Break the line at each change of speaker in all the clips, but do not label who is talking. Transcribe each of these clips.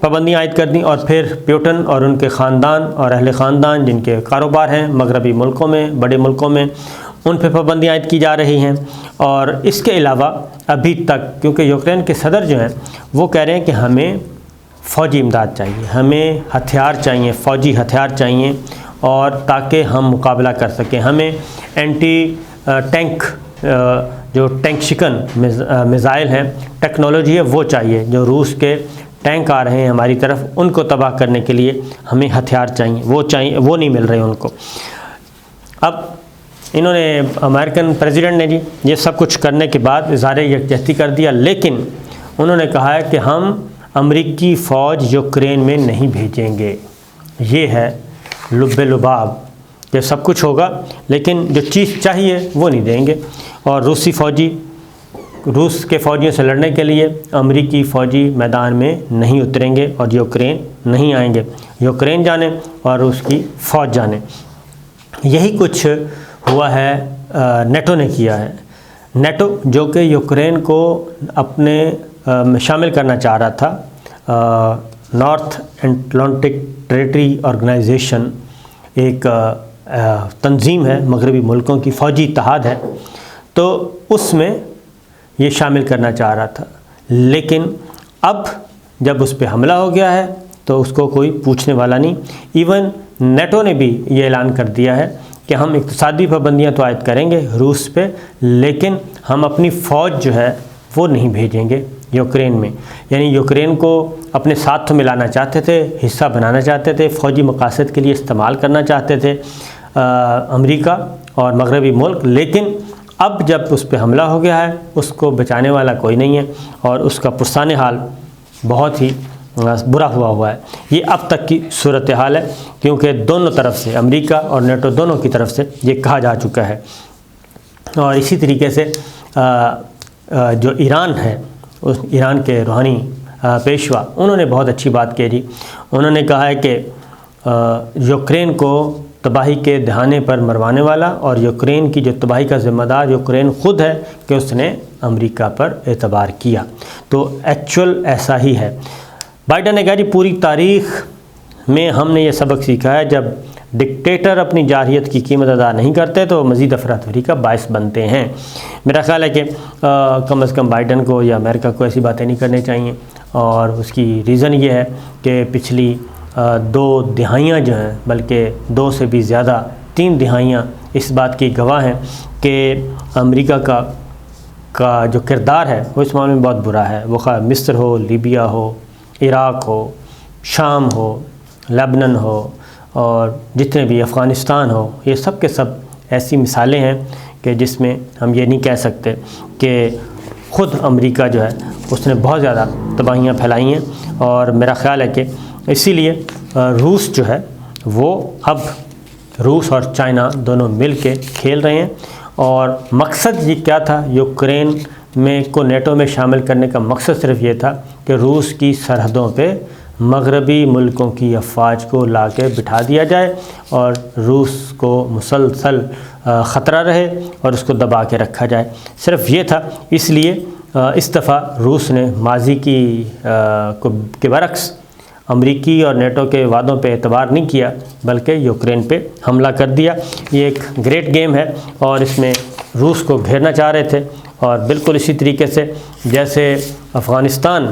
پابندیاں عائد کر دیں، اور پھر پیوٹن اور ان کے خاندان اور اہل خاندان جن کے کاروبار ہیں مغربی ملکوں میں، بڑے ملکوں میں، ان پہ پابندیاں عائد کی جا رہی ہیں۔ اور اس کے علاوہ ابھی تک کیونکہ یوکرین کے صدر جو ہیں وہ کہہ رہے ہیں کہ ہمیں فوجی امداد چاہیے، ہمیں ہتھیار چاہیے، فوجی ہتھیار چاہیے، اور تاکہ ہم مقابلہ کر سکیں، ہمیں اینٹی ٹینک جو ٹینک شکن میزائل ہیں، ٹیکنالوجی ہے وہ چاہیے، جو روس کے ٹینک آ رہے ہیں ہماری طرف ان کو تباہ کرنے کے لیے ہمیں ہتھیار چاہیے، وہ نہیں مل رہے ان کو۔ اب انہوں نے امریکن پریزیڈنٹ نے جی یہ سب کچھ کرنے کے بعد اظہار یکجہتی کر دیا، لیکن انہوں نے کہا ہے کہ ہم امریکی فوج یوکرین میں نہیں بھیجیں گے۔ یہ ہے لب لباب، یہ سب کچھ ہوگا لیکن جو چیز چاہیے وہ نہیں دیں گے، اور روس کے فوجیوں سے لڑنے کے لیے امریکی فوجی میدان میں نہیں اتریں گے اور یوکرین نہیں آئیں گے۔ یوکرین جانے اور روس کی فوج جانے۔ یہی کچھ ہوا ہے نیٹو نے کیا ہے۔ نیٹو جو کہ یوکرین کو اپنے شامل کرنا چاہ رہا تھا، نارتھ اٹلانٹک ٹریٹری آرگنائزیشن ایک تنظیم ہے، مغربی ملکوں کی فوجی اتحاد ہے، تو اس میں یہ شامل کرنا چاہ رہا تھا، لیکن اب جب اس پہ حملہ ہو گیا ہے تو اس کو کوئی پوچھنے والا نہیں۔ ایون نیٹو نے بھی یہ اعلان کر دیا ہے کہ ہم اقتصادی پابندیاں تو عائد کریں گے روس پہ، لیکن ہم اپنی فوج جو ہے وہ نہیں بھیجیں گے یوکرین میں۔ یعنی یوکرین کو اپنے ساتھ تو ملانا چاہتے تھے، حصہ بنانا چاہتے تھے، فوجی مقاصد کے لیے استعمال کرنا چاہتے تھے امریکہ اور مغربی ملک، لیکن اب جب اس پہ حملہ ہو گیا ہے اس کو بچانے والا کوئی نہیں ہے، اور اس کا پرسان حال بہت ہی برا ہوا ہے۔ یہ اب تک کی صورتحال ہے، کیونکہ دونوں طرف سے، امریکہ اور نیٹو دونوں کی طرف سے یہ کہا جا چکا ہے۔ اور اسی طریقے سے جو ایران ہے، اس ایران کے روحانی پیشوا، انہوں نے بہت اچھی بات کہی۔ انہوں نے کہا ہے کہ یوکرین کو تباہی کے دہانے پر مروانے والا اور یوکرین کی جو تباہی کا ذمہ دار یوکرین خود ہے کہ اس نے امریکہ پر اعتبار کیا۔ تو ایکچول ایسا ہی ہے۔ بائیڈن نے کہا جی پوری تاریخ میں ہم نے یہ سبق سیکھا ہے، جب ڈکٹیٹر اپنی جارحیت کی قیمت ادا نہیں کرتے تو مزید افراتفری کا باعث بنتے ہیں۔ میرا خیال ہے کہ کم از کم بائیڈن کو یا امریکہ کو ایسی باتیں نہیں کرنی چاہیے، اور اس کی ریزن یہ ہے کہ پچھلی 2 دہائیاں جو ہیں، بلکہ 2 سے بھی زیادہ 3 دہائیاں اس بات کی گواہ ہیں کہ امریکہ کا جو کردار ہے وہ اس معاملے میں بہت برا ہے۔ وہ خواہ مصر ہو، لیبیا ہو، عراق ہو، شام ہو، لبنان ہو، اور جتنے بھی افغانستان ہو، یہ سب کے سب ایسی مثالیں ہیں کہ جس میں ہم یہ نہیں کہہ سکتے کہ خود امریکہ جو ہے اس نے بہت زیادہ تباہیاں پھیلائی ہیں۔ اور میرا خیال ہے کہ اسی لیے روس جو ہے وہ اب روس اور چائنا دونوں مل کے کھیل رہے ہیں، اور مقصد یہ کیا تھا یوکرین میں کو نیٹو میں شامل کرنے کا مقصد صرف یہ تھا کہ روس کی سرحدوں پہ مغربی ملکوں کی افواج کو لا کے بٹھا دیا جائے اور روس کو مسلسل خطرہ رہے اور اس کو دبا کے رکھا جائے، صرف یہ تھا۔ اس لیے اس دفعہ روس نے ماضی کے برعکس امریکی اور نیٹو کے وعدوں پہ اعتبار نہیں کیا، بلکہ یوکرین پہ حملہ کر دیا۔ یہ ایک گریٹ گیم ہے، اور اس میں روس کو گھیرنا چاہ رہے تھے، اور بالکل اسی طریقے سے جیسے افغانستان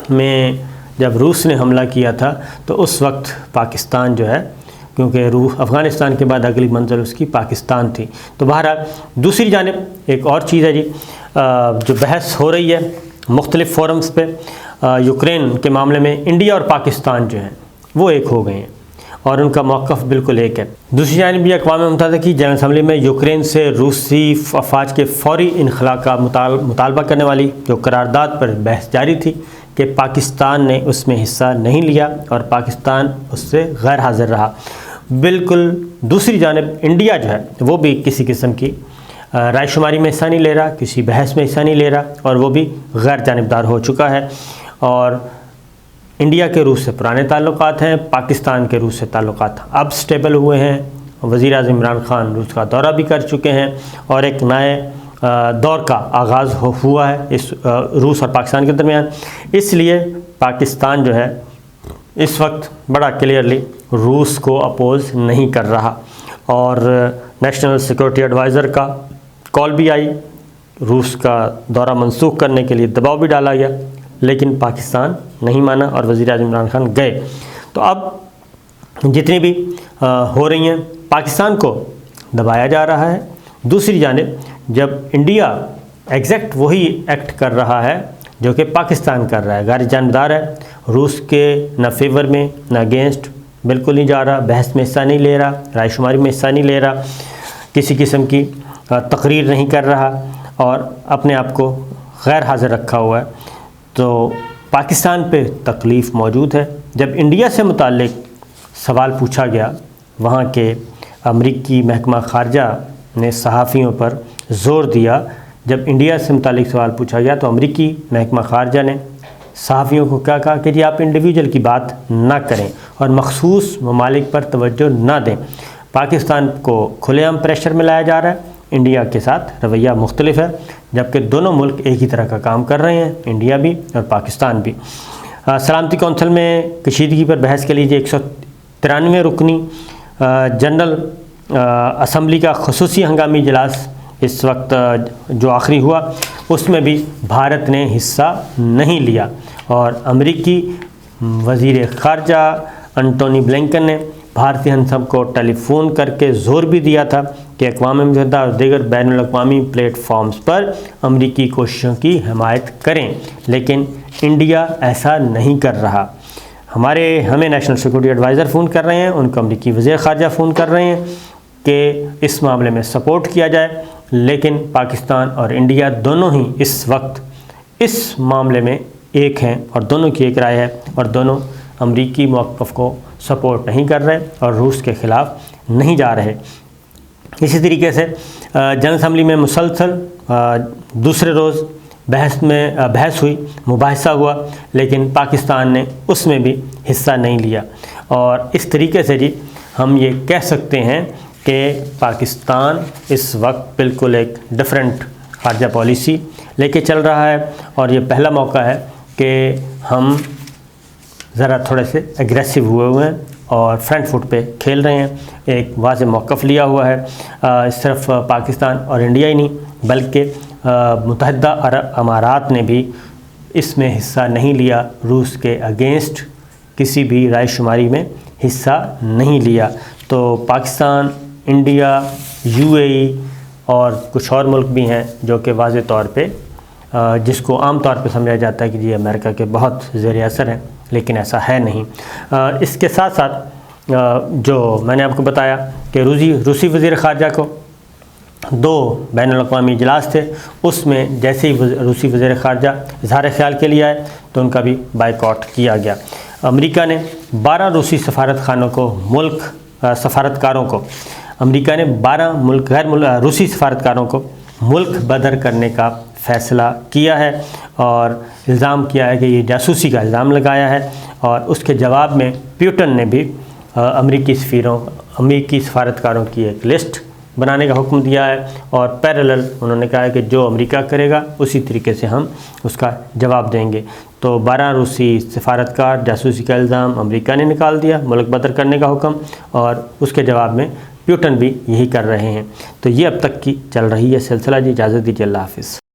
میں جب روس نے حملہ کیا تھا تو اس وقت پاکستان جو ہے، کیونکہ افغانستان کے بعد اگلی منزل اس کی پاکستان تھی۔ تو بہرحال دوسری جانب ایک اور چیز ہے جی، جو بحث ہو رہی ہے مختلف فورمز پہ یوکرین کے معاملے میں، انڈیا اور پاکستان جو ہیں وہ ایک ہو گئے ہیں اور ان کا موقف بالکل ایک ہے۔ دوسری جانب بھی اقوام متحدہ کی جنرل اسمبلی میں یوکرین سے روسی افواج کے فوری انخلاء کا مطالبہ کرنے والی جو قرارداد پر بحث جاری تھی کہ پاکستان نے اس میں حصہ نہیں لیا اور پاکستان اس سے غیر حاضر رہا۔ بالکل دوسری جانب انڈیا جو ہے وہ بھی کسی قسم کی رائے شماری میں حصہ نہیں لے رہا، کسی بحث میں حصہ نہیں لے رہا، اور وہ بھی غیر جانبدار ہو چکا ہے۔ اور انڈیا کے روس سے پرانے تعلقات ہیں، پاکستان کے روس سے تعلقات اب سٹیبل ہوئے ہیں۔ وزیر اعظم عمران خان روس کا دورہ بھی کر چکے ہیں، اور ایک نئے دور کا آغاز ہوا ہے اس روس اور پاکستان کے درمیان۔ اس لیے پاکستان جو ہے اس وقت بڑا کلیئرلی روس کو اپوز نہیں کر رہا، اور نیشنل سیکورٹی ایڈوائزر کا کال بھی آئی، روس کا دورہ منسوخ کرنے کے لیے دباؤ بھی ڈالا گیا، لیکن پاکستان نہیں مانا اور وزیر اعظم عمران خان گئے۔ تو اب جتنی بھی ہو رہی ہیں پاکستان کو دبایا جا رہا ہے، دوسری جانب جب انڈیا ایگزیکٹ وہی ایکٹ کر رہا ہے جو کہ پاکستان کر رہا ہے، غیر جانبدار ہے، روس کے نہ فیور میں نہ اگینسٹ بالکل نہیں جا رہا، بحث میں حصہ نہیں لے رہا، رائے شماری میں حصہ نہیں لے رہا، کسی قسم کی تقریر نہیں کر رہا اور اپنے آپ کو غیر حاضر رکھا ہوا ہے، تو پاکستان پہ تکلیف موجود ہے۔ جب انڈیا سے متعلق سوال پوچھا گیا، وہاں کے امریکی محکمہ خارجہ نے صحافیوں پر زور دیا، جب انڈیا سے متعلق سوال پوچھا گیا تو امریکی محکمہ خارجہ نے صحافیوں کو کیا کہا کہ جی آپ انڈیویجول کی بات نہ کریں اور مخصوص ممالک پر توجہ نہ دیں۔ پاکستان کو کھلے عام پریشر میں لایا جا رہا ہے، انڈیا کے ساتھ رویہ مختلف ہے، جبکہ دونوں ملک ایک ہی طرح کا کام کر رہے ہیں، انڈیا بھی اور پاکستان بھی۔ سلامتی کونسل میں کشیدگی پر بحث کے لیے 193 رکنی جنرل اسمبلی کا خصوصی ہنگامی اجلاس اس وقت جو آخری ہوا، اس میں بھی بھارت نے حصہ نہیں لیا، اور امریکی وزیر خارجہ انٹونی بلنکن نے بھارتی ہمسب کو ٹیلی فون کر کے زور بھی دیا تھا کہ اقوام متحدہ اور دیگر بین الاقوامی پلیٹ فارمز پر امریکی کوششوں کی حمایت کریں، لیکن انڈیا ایسا نہیں کر رہا۔ ہمیں نیشنل سیکورٹی ایڈوائزر فون کر رہے ہیں، ان کو امریکی وزیر خارجہ فون کر رہے ہیں کہ اس معاملے میں سپورٹ کیا جائے، لیکن پاکستان اور انڈیا دونوں ہی اس وقت اس معاملے میں ایک ہیں اور دونوں کی ایک رائے ہے، اور دونوں امریکی موقف کو سپورٹ نہیں کر رہے اور روس کے خلاف نہیں جا رہے۔ اسی طریقے سے جنرل اسمبلی میں مسلسل دوسرے روز بحث ہوئی، مباحثہ ہوا، لیکن پاکستان نے اس میں بھی حصہ نہیں لیا، اور اس طریقے سے جی ہم یہ کہہ سکتے ہیں کہ پاکستان اس وقت بالکل ایک ڈیفرنٹ خارجہ پالیسی لے کے چل رہا ہے، اور یہ پہلا موقع ہے کہ ہم ذرا تھوڑے سے اگریسو ہوئے ہیں اور فرنٹ فٹ پہ کھیل رہے ہیں، ایک واضح موقف لیا ہوا ہے۔ صرف پاکستان اور انڈیا ہی نہیں بلکہ متحدہ عرب امارات نے بھی اس میں حصہ نہیں لیا، روس کے اگینسٹ کسی بھی رائے شماری میں حصہ نہیں لیا۔ تو پاکستان، انڈیا، UAE اور کچھ اور ملک بھی ہیں جو کہ واضح طور پہ جس کو عام طور پہ سمجھا جاتا ہے کہ یہ امریکہ کے بہت زیر اثر ہیں، لیکن ایسا ہے نہیں۔ اس کے ساتھ ساتھ جو میں نے آپ کو بتایا کہ روسی وزیر خارجہ کو 2 بین الاقوامی اجلاس تھے، اس میں جیسے ہی روسی وزیر خارجہ اظہار خیال کے لیے آئے تو ان کا بھی بائیکاٹ کیا گیا۔ امریکہ نے 12 روسی امریکہ نے 12 روسی سفارتکاروں کو ملک بدر کرنے کا فیصلہ کیا ہے، اور الزام کیا ہے کہ یہ جاسوسی کا الزام لگایا ہے، اور اس کے جواب میں پیوٹن نے بھی امریکی سفارتکاروں کی ایک لسٹ بنانے کا حکم دیا ہے، اور پیرالل انہوں نے کہا ہے کہ جو امریکہ کرے گا اسی طریقے سے ہم اس کا جواب دیں گے۔ تو 12 روسی سفارتکار، جاسوسی کا الزام امریکہ نے نکال دیا، ملک بدر کرنے کا حکم، اور اس کے جواب میں پیوٹن بھی یہی کر رہے ہیں۔ تو یہ اب تک کی چل رہی ہے سلسلہ جی، اجازت دیجیے، اللہ حافظ۔